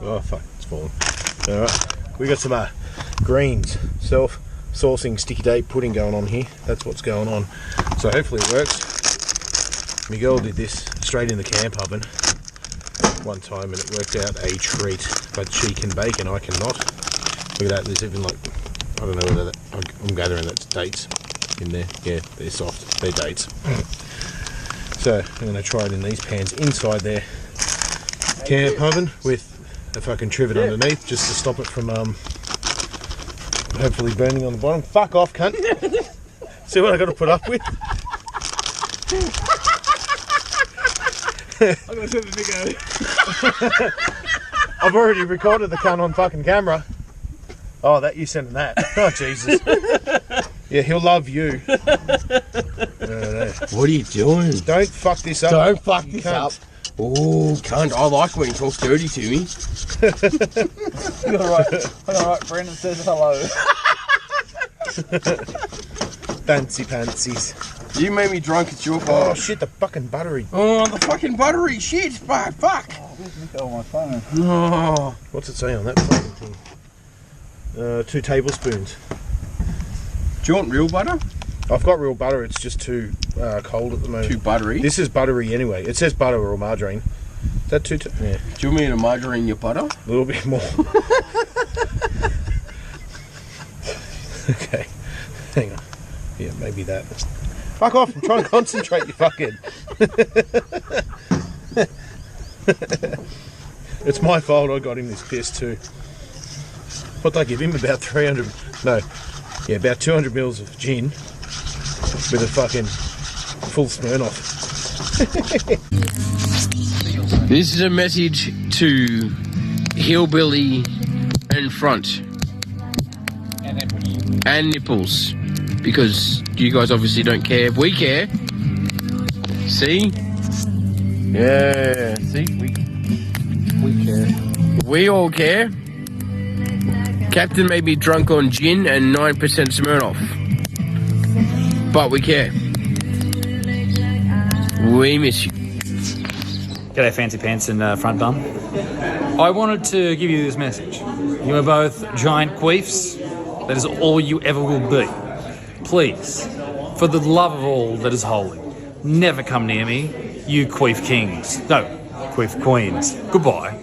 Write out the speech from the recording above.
Oh fuck, it's fallen. Alright, we got some greens, self-sourcing sticky date pudding going on here. That's what's going on. So hopefully it works. Miguel did this straight in the camp oven one time and it worked out a treat. But she can bake and I cannot. Look at that, there's even like, I don't know whether that, I'm gathering that's dates in there. Yeah, they're soft, they're dates. So I'm going to try it in these pans inside there. Camp oven with a fucking trivet underneath just to stop it from hopefully burning on the bottom. Fuck off, cunt. See what I got to put up with? I'm going to send the video. I've already recorded the cunt on fucking camera. Oh, that you sending that? Oh Jesus. Yeah, he'll love you. No. What are you doing? Don't fuck this up. Don't fuck this cunt. up. Oh, cunt. I like when he talks dirty to me. I gotta write Brendan says hello. Fancy pantsies. You made me drunk, it's your Oh fault. shit, the fucking buttery. Oh, the fucking buttery shit. Fuck. Oh, where's Nico on my phone? Oh. What's it say on that fucking thing? 2 tablespoons. Do you want real butter? I've got real butter, it's just too cold at the moment. Too buttery? This is buttery anyway. It says butter or margarine. Is that too... yeah. Do you want me to margarine your butter? A little bit more. Okay. Hang on. Yeah, maybe that. Fuck off, I'm trying to concentrate, you fucking... It's my fault I got him this piss too. What did I give him? About 300... No. Yeah, about 200 mils of gin with a fucking full Smirnoff. This is a message to hillbilly and front. And nipples. Because you guys obviously don't care. We care. See? Yeah, see? We care. We all care. Captain may be drunk on gin and 9% Smirnoff. But we care. We miss you. G'day Fancy Pants and Front Bum. I wanted to give you this message. You are both giant queefs. That is all you ever will be. Please, for the love of all that is holy, never come near me, you queef kings. No, queef queens. Goodbye.